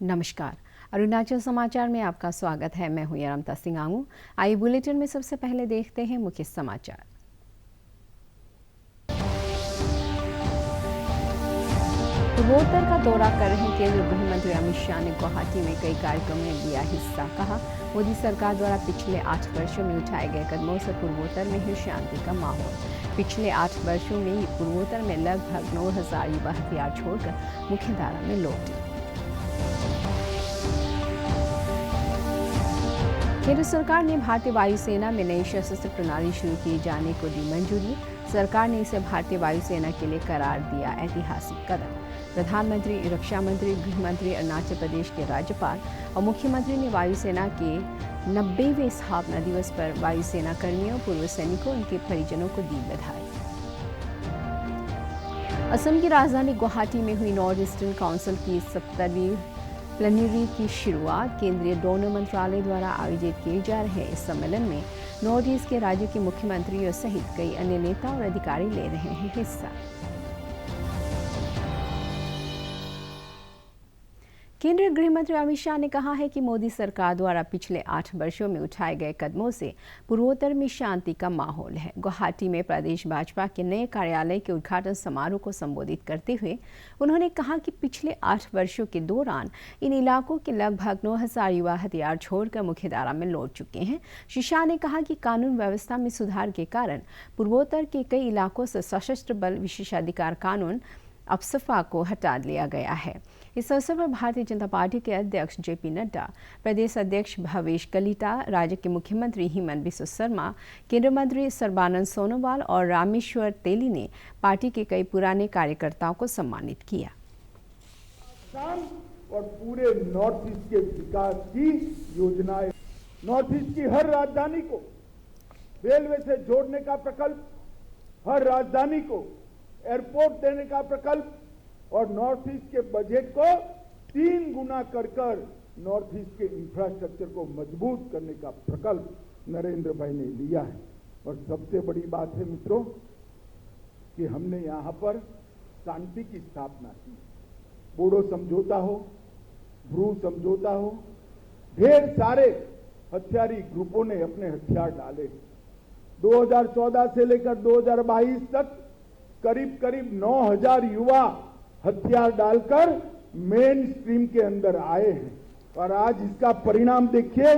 नमस्कार, अरुणाचल समाचार में आपका स्वागत है। मैं हूं यरमता सिंह आंगू। आइए बुलेटिन में सबसे पहले देखते हैं मुख्य समाचार। पूर्वोत्तर का दौरा कर रहे केंद्रीय गृह मंत्री अमित शाह ने गुवाहाटी में कई कार्यक्रमों में लिया हिस्सा। कहा, मोदी सरकार द्वारा पिछले 8 वर्षों में उठाए गए कदमों से पूर्वोत्तर में है शांति का माहौल। पिछले 8 वर्षों में पूर्वोत्तर में लगभग 9,000 युवा हथियार छोड़कर मुख्यधारा में लौटे। केंद्र सरकार ने भारतीय वायुसेना में नई सशस्त्र प्रणाली शुरू किए जाने को दी मंजूरी। सरकार ने इसे भारतीय वायुसेना के लिए करार दिया ऐतिहासिक कदम। प्रधानमंत्री, रक्षा मंत्री, गृह मंत्री, अरुणाचल प्रदेश के राज्यपाल और मुख्यमंत्री ने वायुसेना के 90वें स्थापना दिवस पर वायुसेना कर्मियों, पूर्व सैनिकों, उनके परिजनों को दी बधाई। असम की राजधानी गुवाहाटी में हुई नॉर्थ ईस्टर्न काउंसिल की 70वीं प्लेनरी की शुरुआत। केंद्रीय डोनर मंत्रालय द्वारा आयोजित किए जा रहे इस सम्मेलन में नॉर्थ ईस्ट के राज्यों के मुख्यमंत्रियों सहित कई अन्य नेता और अधिकारी ले रहे हैं हिस्सा। केंद्रीय गृह मंत्री अमित शाह ने कहा है कि मोदी सरकार द्वारा पिछले 8 वर्षों में उठाए गए कदमों से पूर्वोत्तर में शांति का माहौल है। गुवाहाटी में प्रदेश भाजपा के नए कार्यालय के उद्घाटन समारोह को संबोधित करते हुए उन्होंने कहा कि पिछले 8 वर्षों के दौरान इन इलाकों के लगभग 9,000 युवा हथियार छोड़कर मुख्यधारा में लौट चुके हैं। श्री शाह ने कहा कि कानून व्यवस्था में सुधार के कारण पूर्वोत्तर के कई इलाकों से सशस्त्र बल विशेषाधिकार कानून अफसफा को हटा लिया गया है। इस अवसर पर भारतीय जनता पार्टी के अध्यक्ष जेपी नड्डा, प्रदेश अध्यक्ष भवेश कलिता, राज्य के मुख्यमंत्री हिमंत बिस्वा शर्मा, केंद्रीय मंत्री सर्बानंद सोनोवाल और रामेश्वर तेली ने पार्टी के कई पुराने कार्यकर्ताओं को सम्मानित किया। और पूरे नॉर्थ ईस्ट के विकास की योजनाएं, नॉर्थ ईस्ट की हर राजधानी को रेलवे से जोड़ने का प्रकल्प, हर राजधानी को एयरपोर्ट देने का प्रकल्प और नॉर्थ ईस्ट के बजट को 3 गुना कर नॉर्थ ईस्ट के इंफ्रास्ट्रक्चर को मजबूत करने का प्रकल्प नरेंद्र भाई ने लिया है। और सबसे बड़ी बात है मित्रों कि हमने यहां पर शांति की स्थापना की। बोडो समझौता हो, ब्रू समझौता हो, ढेर सारे हथियारी ग्रुपों ने अपने हथियार डाले। 2014 से लेकर 2022 तक करीब 9,000 युवा हथियार डालकर मेन स्ट्रीम के अंदर आए हैं। और आज इसका परिणाम देखिए,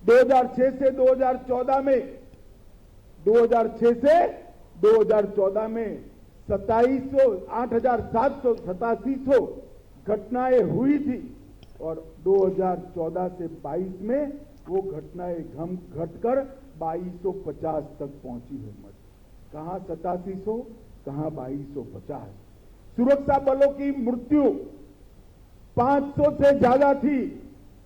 2006 से 2014 में 8,787 घटनाएं हुई थी और 2014 से 22 में वो घटनाएं घटकर 2,250 तक पहुंची है। कहां 8700, कहां 2,250। सुरक्षा बलों की मृत्यु 500 से ज्यादा थी,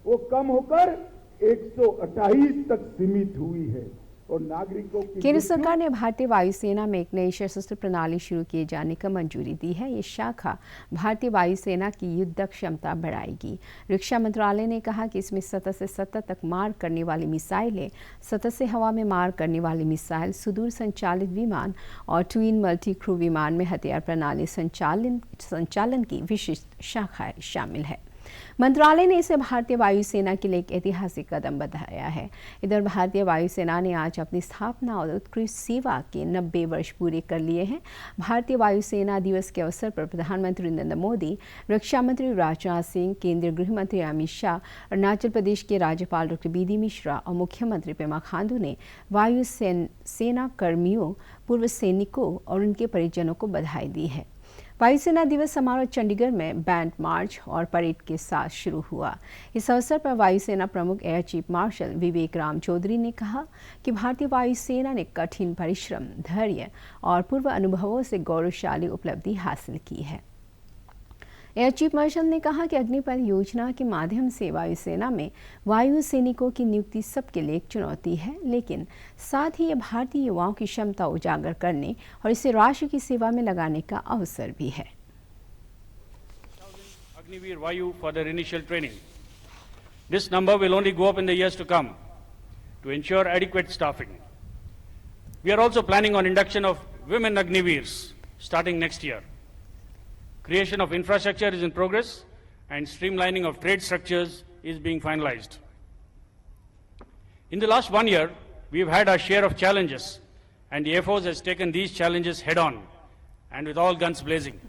वो कम होकर 128 तक सीमित हुई है। और नागरिकों की केंद्र सरकार ने भारतीय वायुसेना में एक नई सशस्त्र प्रणाली शुरू किए जाने का मंजूरी दी है। ये शाखा भारतीय वायुसेना की युद्ध क्षमता बढ़ाएगी। रक्षा मंत्रालय ने कहा कि इसमें सतह से सतह तक मार करने वाली मिसाइलें, सतह से हवा में मार करने वाली मिसाइल, सुदूर संचालित विमान और ट्विन मल्टी क्रू विमान में हथियार प्रणाली संचालन की विशिष्ट शाखाएं शामिल है। मंत्रालय ने इसे भारतीय वायुसेना के लिए एक ऐतिहासिक कदम बताया है। इधर भारतीय वायुसेना ने आज अपनी स्थापना और उत्कृष्ट सेवा के 90 वर्ष पूरे कर लिए हैं। भारतीय वायुसेना दिवस के अवसर पर प्रधानमंत्री नरेंद्र मोदी, रक्षा मंत्री राजनाथ सिंह, केंद्रीय गृह मंत्री अमित शाह, अरुणाचल प्रदेश के राज्यपाल डॉ. बी.डी. मिश्रा और मुख्यमंत्री पेमा खांडू ने वायुसेना कर्मियों, पूर्व सैनिकों और उनके परिजनों को बधाई दी है। वायुसेना दिवस समारोह चंडीगढ़ में बैंड मार्च और परेड के साथ शुरू हुआ। इस अवसर पर वायुसेना प्रमुख एयर चीफ मार्शल विवेक राम चौधरी ने कहा कि भारतीय वायुसेना ने कठिन परिश्रम, धैर्य और पूर्व अनुभवों से गौरवशाली उपलब्धि हासिल की है। एयर चीफ मार्शल ने कहा कि अग्निपथ योजना के माध्यम से वायुसेना में वायु सैनिकों की नियुक्ति सबके लिए एक चुनौती है, लेकिन साथ ही ये भारतीय युवाओं की क्षमता उजागर करने और इसे राष्ट्र की सेवा में लगाने का अवसर भी है। Agniveer Vayu for their initial training. This number will only go up in the years to come to ensure adequate staffing. We are also planning on induction of women Agniveers starting next year. Creation of infrastructure is in progress and streamlining of trade structures is being finalized. In the last 1 year, we have had our share of challenges, and the Air Force has taken these challenges head-on and with all guns blazing.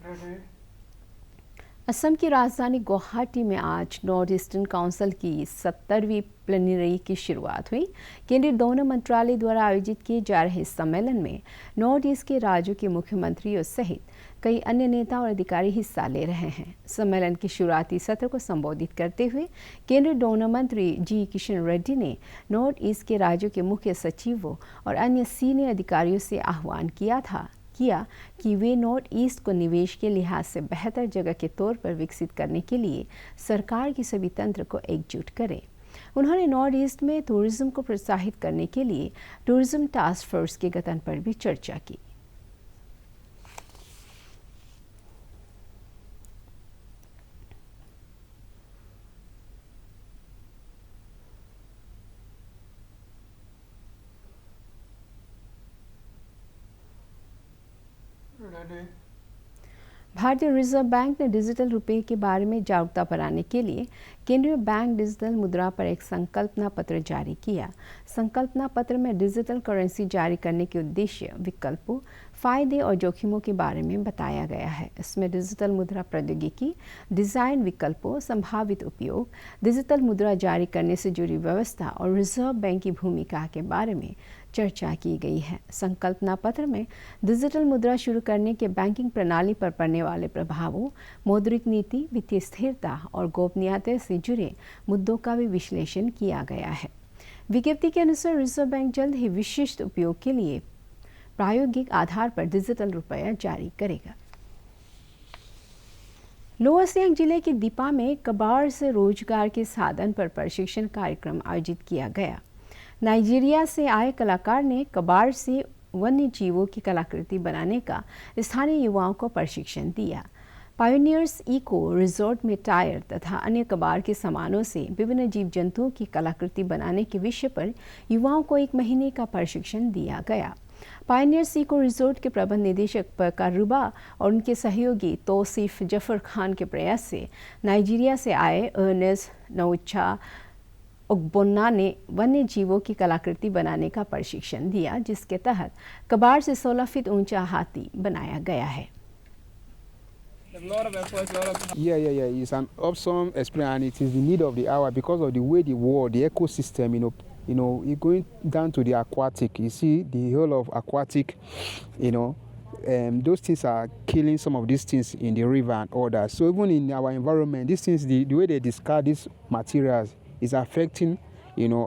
Assam की राजधानी गुवाहाटी में आज north eastern council की 70वीं plenary की शुरुआत हुई। केंद्रीय दोनों मंत्रालय द्वारा आयोजित किए जा रहे सम्मेलन में नॉर्थ ईस्ट के राज्यों के मुख्यमंत्रियों सहित कई अन्य नेता और अधिकारी हिस्सा ले रहे हैं। सम्मेलन के शुरुआती सत्र को संबोधित करते हुए केंद्रीय डोनर मंत्री जी किशन रेड्डी ने नॉर्थ ईस्ट के राज्यों के मुख्य सचिवों और अन्य सीनियर अधिकारियों से आह्वान किया कि वे नॉर्थ ईस्ट को निवेश के लिहाज से बेहतर जगह के तौर पर विकसित करने के लिए सरकार की सभी तंत्र को एकजुट करें। उन्होंने नॉर्थ ईस्ट में टूरिज्म को प्रोत्साहित करने के लिए टूरिज्म टास्क फोर्स के गठन पर भी चर्चा की। भारतीय रिजर्व बैंक ने डिजिटल रुपये के बारे में जागरूकता बढ़ाने के लिए केंद्रीय बैंक डिजिटल मुद्रा पर एक संकल्पना पत्र जारी किया। संकल्पना पत्र में डिजिटल करेंसी जारी करने के उद्देश्य, विकल्पों, फायदे और जोखिमों के बारे में बताया गया है। इसमें डिजिटल मुद्रा प्रौद्योगिकी, डिजाइन विकल्पों, संभावित उपयोग, डिजिटल मुद्रा जारी करने से जुड़ी व्यवस्था और रिजर्व बैंक की भूमिका के बारे में चर्चा की गई है। संकल्पना पत्र में डिजिटल मुद्रा शुरू करने के बैंकिंग प्रणाली पर पड़ने वाले प्रभावों, मौद्रिक नीति, वित्तीय स्थिरता और गोपनीयता से जुड़े मुद्दों का भी विश्लेषण किया गया है। विज्ञप्ति के अनुसार रिजर्व बैंक जल्द ही विशिष्ट उपयोग के लिए प्रायोगिक आधार पर डिजिटल रुपया जारी करेगा। लोअर सियांग जिले के दीपा में कबाड़ से रोजगार के साधन पर प्रशिक्षण कार्यक्रम आयोजित किया गया। नाइजीरिया से आए कलाकार ने कबाड़ से वन्य जीवों की कलाकृति बनाने का स्थानीय युवाओं को प्रशिक्षण दिया। पायोनियर्स इको रिजॉर्ट में टायर तथा अन्य कबाड़ के सामानों से विभिन्न जीव जंतुओं की कलाकृति बनाने के विषय पर युवाओं को 1 महीने का प्रशिक्षण दिया गया। पायोनियर्स इको रिजॉर्ट के प्रबंध निदेशक परकार रुबा और उनके सहयोगी तौसीफ जफर खान के प्रयास से नाइजीरिया से आए अर्नेस्ट नौचा ओग्बोन्ना ने वन्य जीवों की कलाकृति बनाने का प्रशिक्षण दिया, जिसके तहत कबाड़ से 16 फीट ऊंचा हाथी बनाया गया है। Yeah. It's an awesome experience, and it is the need of the hour because of the way the world, the ecosystem, you're going down to the aquatic. You see the whole of aquatic, those things are killing some of these things in the river and others. So even in our environment, these things, the way they discard these materials is affecting,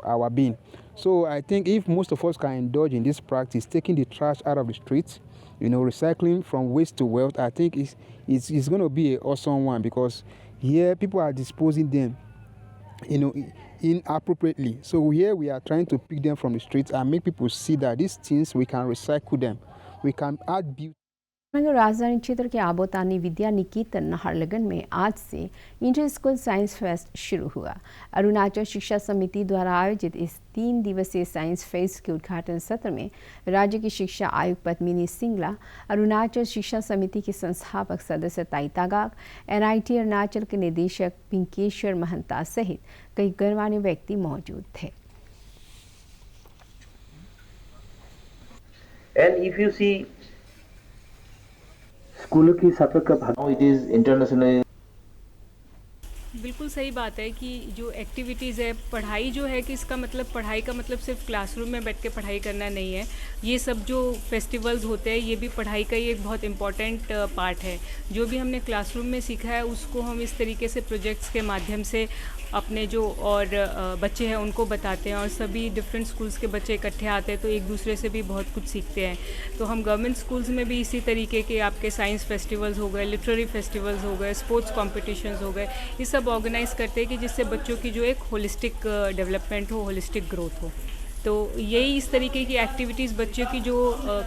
our being. So I think if most of us can indulge in this practice, taking the trash out of the streets, recycling from waste to wealth, I think it's going to be an awesome one, because here people are disposing them, inappropriately. So here we are trying to pick them from the streets and make people see that these things, we can recycle them, we can add beauty. राजधानी क्षेत्र के आबोतानी विद्या निकेतन नाहरलगुन में आज से inter school science fest शुरू हुआ। अरुणाचल शिक्षा समिति द्वारा आयोजित इस 3 दिवसीय साइंस फेस्ट के उद्घाटन सत्र में राज्य की शिक्षा आयुक्त पद्मिनी सिंगला, अरुणाचल शिक्षा समिति के संस्थापक सदस्य ताई तागाक, NIT अरुणाचल के निदेशक पिंकेश्वर महंता सहित कई गणमान्य व्यक्ति मौजूद थे। And if you see स्कूलों की छात्रों का भाग, इट इज इंटरनेशनल। बिल्कुल सही बात है कि जो एक्टिविटीज़ है, पढ़ाई जो है कि इसका मतलब, पढ़ाई का मतलब सिर्फ क्लासरूम में बैठ के पढ़ाई करना नहीं है। ये सब जो फेस्टिवल्स होते हैं, ये भी पढ़ाई का ही एक बहुत इम्पॉर्टेंट पार्ट है। जो भी हमने क्लासरूम में सीखा है उसको हम इस तरीके से प्रोजेक्ट्स के माध्यम से अपने जो और बच्चे हैं उनको बताते हैं, और सभी डिफरेंट स्कूल्स के बच्चे इकट्ठे आते हैं तो एक दूसरे से भी बहुत कुछ सीखते हैं। तो हम गवर्नमेंट स्कूल्स में भी इसी तरीके के आपके साइंस फेस्टिवल्स हो गए, लिटरेरी फेस्टिवल्स हो गए, स्पोर्ट्स कॉम्पिटिशन्स हो गए, ये सब ऑर्गेनाइज करते हैं कि जिससे बच्चों की जो एक होलिस्टिक डेवलपमेंट हो, होलिस्टिक ग्रोथ हो। तो यही इस तरीके की एक्टिविटीज़ बच्चों की जो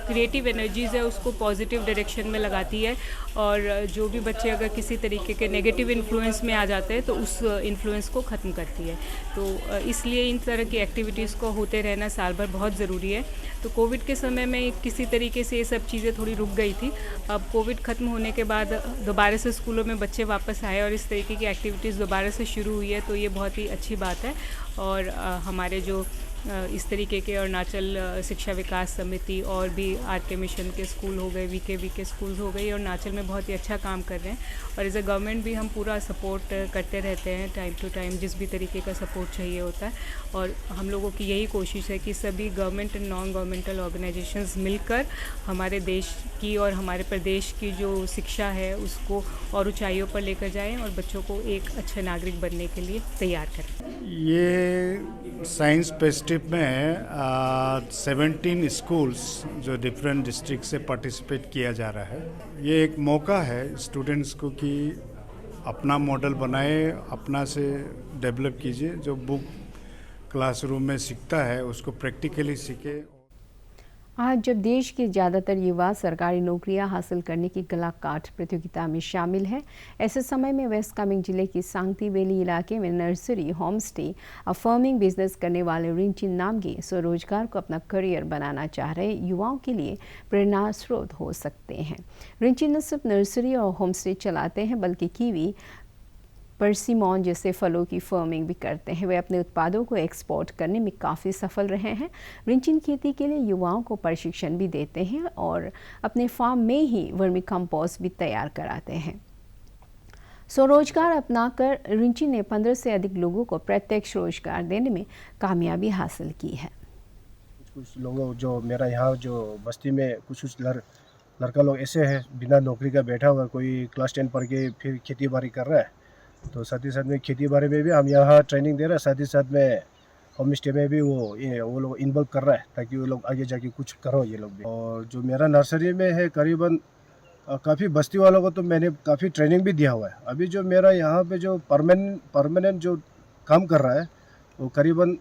क्रिएटिव एनर्जीज़ है उसको पॉजिटिव डायरेक्शन में लगाती है, और जो भी बच्चे अगर किसी तरीके के नेगेटिव इन्फ्लुएंस में आ जाते हैं तो उस इन्फ्लुएंस को ख़त्म करती है। तो इसलिए इन तरह की एक्टिविटीज़ को होते रहना साल भर बहुत ज़रूरी है। तो कोविड के समय में किसी तरीके से ये सब चीज़ें थोड़ी रुक गई थी। अब कोविड ख़त्म होने के बाद दोबारा से स्कूलों में बच्चे वापस आए और इस तरीके की एक्टिविटीज़ दोबारा से शुरू हुई है, तो ये बहुत ही अच्छी बात है। और हमारे जो इस तरीके के अरुणाचल शिक्षा विकास समिति और भी आर.के. मिशन के स्कूल हो गए, वी.के. स्कूल्स हो गए, और अरुणाचल में बहुत ही अच्छा काम कर रहे हैं। और एज अ गवर्नमेंट भी हम पूरा सपोर्ट करते रहते हैं टाइम टू टाइम, जिस भी तरीके का सपोर्ट चाहिए होता है। और हम लोगों की यही कोशिश है कि सभी government and non governmental organisations मिलकर हमारे देश की और हमारे प्रदेश की जो शिक्षा है उसको और ऊंचाइयों पर लेकर जाएं और बच्चों को एक अच्छे नागरिक बनने के लिए तैयार करें। ये साइंस फेस्टिव में 17 स्कूल्स जो डिफरेंट डिस्ट्रिक्ट से पार्टिसिपेट किया जा रहा है। ये एक मौका है स्टूडेंट्स को कि अपना मॉडल बनाए, अपना से डेवलप कीजिए, जो बुक क्लासरूम में सीखता है उसको प्रैक्टिकली सीखे। आज जब देश के ज़्यादातर युवा सरकारी नौकरियां हासिल करने की गला काट प्रतियोगिता में शामिल हैं, ऐसे समय में वेस्ट कामेंग जिले की सांगती वैली इलाके में नर्सरी, होम स्टे और फार्मिंग बिजनेस करने वाले रिंचिन नामगे स्वरोजगार को अपना करियर बनाना चाह रहे युवाओं के लिए प्रेरणा स्रोत हो सकते हैं। रिंचिन न सिर्फ नर्सरी और होम स्टे चलाते हैं बल्कि कीवी, परसिमोन जैसे फलों की फार्मिंग भी करते हैं। वे अपने उत्पादों को एक्सपोर्ट करने में काफ़ी सफल रहे हैं। रिंचिन खेती के लिए युवाओं को प्रशिक्षण भी देते हैं और अपने फार्म में ही वर्मी कंपोस्ट भी तैयार कराते हैं। स्वरोजगार अपनाकर रिंचिन ने 15 से अधिक लोगों को प्रत्यक्ष रोजगार देने में कामयाबी हासिल की है। कुछ लोगों जो मेरा यहाँ जो बस्ती में कुछ लड़का लोग ऐसे हैं बिना नौकरी का बैठा हुआ, कोई क्लास 10 पढ़ के फिर खेती बाड़ी कर रहा है। तो साथ ही साथ में खेती बाड़ी में भी हम यहाँ ट्रेनिंग दे रहे हैं, साथ ही साथ में होम स्टे में भी वो लोग इन्वॉल्व कर रहा है ताकि वो लोग आगे जाके कुछ करो ये लोग भी। और जो मेरा नर्सरी में है करीबन काफ़ी बस्ती वालों को तो मैंने काफ़ी ट्रेनिंग भी दिया हुआ है। अभी जो मेरा यहाँ पे जो परमानेंट जो काम कर रहा है वो करीबन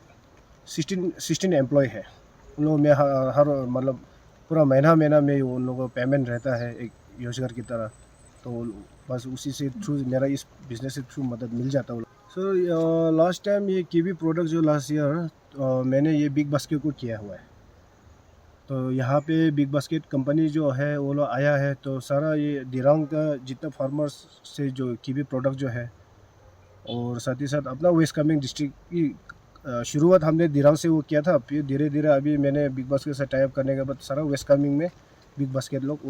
16 एम्प्लॉय है। उन लोगों में हर मतलब पूरा महीना में उन लोगों को पेमेंट रहता है एक योजगार की तरह। तो बस उसी से थ्रू मेरा इस बिज़नेस से थ्रू मदद मिल जाता है। सो लास्ट टाइम ये कीवी प्रोडक्ट जो लास्ट ईयर मैंने ये बिग बास्केट को किया हुआ है। तो यहाँ पे बिग बास्केट कंपनी जो है वो लोग आया है, तो सारा ये दिरांग का जितना फार्मर्स से जो कीवी प्रोडक्ट जो है और साथ ही साथ अपना वेस्ट कामेंग डिस्ट्रिक्ट की शुरुआत हमने दिरांग से वो किया था। फिर धीरे धीरे अभी मैंने बिग बास्केट से टाई अप करने के बाद सारा वेस्ट कामेंग में बिग बास्केट लोग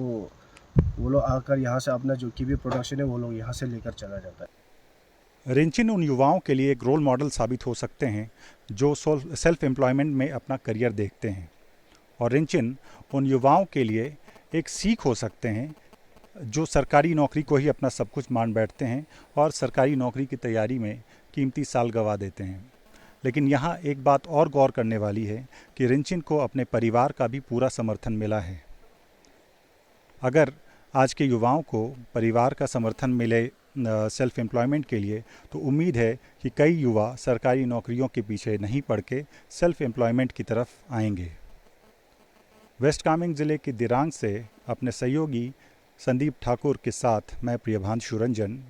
वो लोग आकर यहाँ से अपना जो कीवी प्रोडक्शन है वो लोग यहाँ से लेकर चला जाता है। रिंचिन उन युवाओं के लिए एक रोल मॉडल साबित हो सकते हैं जो सेल्फ एम्प्लॉयमेंट में अपना करियर देखते हैं, और रिंचिन उन युवाओं के लिए एक सीख हो सकते हैं जो सरकारी नौकरी को ही अपना सब कुछ मान बैठते हैं और सरकारी नौकरी की तैयारी में कीमती साल गंवा देते हैं। लेकिन यहाँ एक बात और गौर करने वाली है कि रिंचिन को अपने परिवार का भी पूरा समर्थन मिला है। अगर आज के युवाओं को परिवार का समर्थन मिले सेल्फ एम्प्लॉयमेंट के लिए, तो उम्मीद है कि कई युवा सरकारी नौकरियों के पीछे नहीं पड़ के सेल्फ एम्प्लॉयमेंट की तरफ आएंगे। वेस्ट कामेंग ज़िले के दिरांग से अपने सहयोगी संदीप ठाकुर के साथ मैं प्रियभांशु रंजन।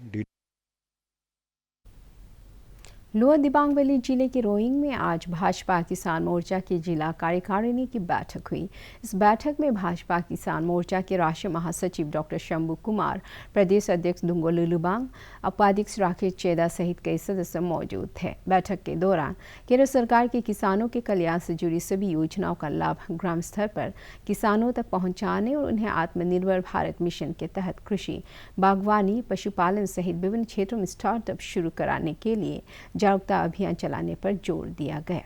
लोअर दिबांग वैली जिले के रोइंग में आज भाजपा किसान मोर्चा की जिला कार्यकारिणी की बैठक हुई। इस बैठक में भाजपा किसान मोर्चा के राष्ट्रीय महासचिव डॉक्टर शंभू कुमार, प्रदेश अध्यक्ष दुंगो लुलुबांग, उपाध्यक्ष राकेश चेदा सहित कई सदस्य मौजूद थे। बैठक के दौरान केंद्र सरकार के किसानों के कल्याण से जुड़ी सभी योजनाओं का लाभ ग्राम स्तर पर किसानों तक पहुंचाने और उन्हें आत्मनिर्भर भारत मिशन के तहत कृषि, बागवानी, पशुपालन सहित विभिन्न क्षेत्रों में स्टार्टअप शुरू कराने के लिए जागरूकता अभियान चलाने पर जोर दिया गया।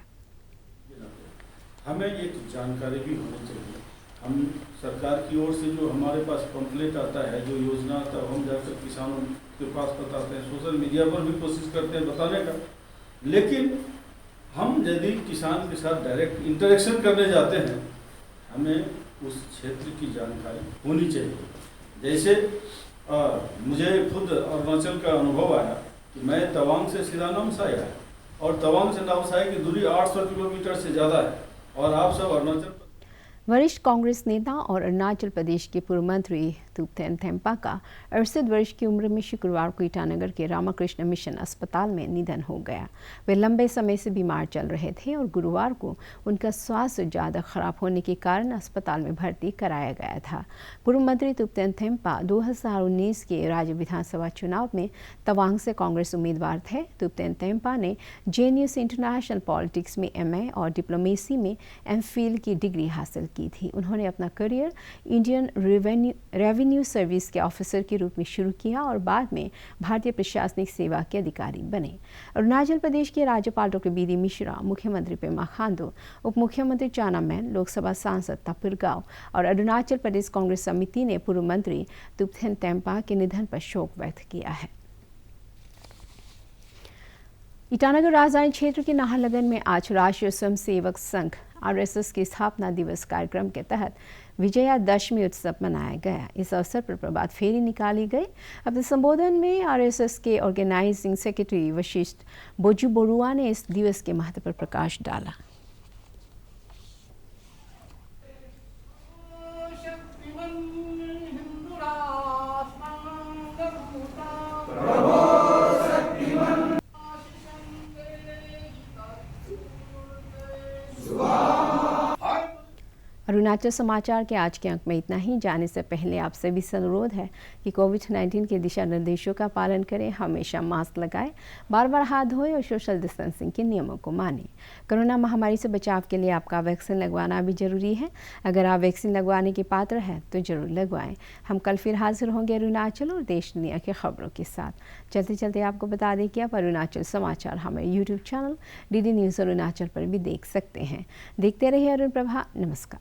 हमें ये जानकारी भी होनी चाहिए। हम सरकार की ओर से जो हमारे पास पंपलेट आता है, जो योजना आता है, हम जाकर किसानों के पास बताते हैं, सोशल मीडिया पर भी कोशिश करते हैं बताने का। लेकिन हम यदि किसान के साथ डायरेक्ट इंटरेक्शन करने जाते हैं, हमें उस क्षेत्र की जानकारी होनी चाहिए। जैसे मुझे खुद अरुणाचल का अनुभव आया कि मैं तवांग से सीधा नामसाई आया और तवांग से नामसाई की दूरी 800 किलोमीटर से ज़्यादा है। और आप सब अरुणाचल वरिष्ठ कांग्रेस नेता और अरुणाचल प्रदेश के पूर्व मंत्री तुपतेन थेम्पा का 68 वर्ष की उम्र में शुक्रवार को ईटानगर के रामकृष्ण मिशन अस्पताल में निधन हो गया। वे लंबे समय से बीमार चल रहे थे और गुरुवार को उनका स्वास्थ्य ज़्यादा खराब होने के कारण अस्पताल में भर्ती कराया गया था। पूर्व मंत्री तुपतेन थेम्पा 2019 के राज्य विधानसभा चुनाव में तवांग से कांग्रेस उम्मीदवार थे। तुपतेन थेम्पा ने JNU से इंटरनेशनल पॉलिटिक्स में MA और डिप्लोमेसी में MPhil की डिग्री हासिल की थी। उन्होंने अपना करियर इंडियन रेवेन्यू सर्विस के ऑफिसर के रूप में शुरू किया और बाद में भारतीय प्रशासनिक सेवा के अधिकारी बने। अरुणाचल प्रदेश के राज्यपाल डॉ. BD मिश्रा, मुख्यमंत्री पेमा खांडू, उप मुख्यमंत्री चाउना मैन, लोकसभा सांसद तापिर गाव और अरुणाचल प्रदेश कांग्रेस समिति ने पूर्व मंत्री तुपतेन थेम्पा के निधन पर शोक व्यक्त किया है। ईटानगर राजधानी क्षेत्र के नाहरलगन में आज राष्ट्रीय स्वयंसेवक संघ RSS के स्थापना दिवस कार्यक्रम के तहत विजयादशमी उत्सव मनाया गया। इस अवसर पर प्रभात फेरी निकाली गई। अपने संबोधन में RSS के ऑर्गेनाइजिंग सेक्रेटरी वशिष्ठ बोजू बरुआ ने इस दिवस के महत्व पर प्रकाश डाला। अरुणाचल समाचार के आज के अंक में इतना ही। जाने से पहले आप सभी से अनुरोध है कि कोविड-19 के दिशा निर्देशों का पालन करें, हमेशा मास्क लगाएं, बार-बार हाथ धोएं और सोशल डिस्टेंसिंग के नियमों को मानें। कोरोना महामारी से बचाव के लिए आपका वैक्सीन लगवाना भी जरूरी है। अगर आप वैक्सीन लगवाने के पात्र हैं तो जरूर लगवाएं। हम कल फिर हाजिर होंगे अरुणाचल और देश दुनिया की खबरों के साथ। चलते चलते आपको बता दें कि आप अरुणाचल समाचार हमारे YouTube channel DD news Arunachal पर भी देख सकते हैं। देखते रहिए अरुण प्रभा। नमस्कार।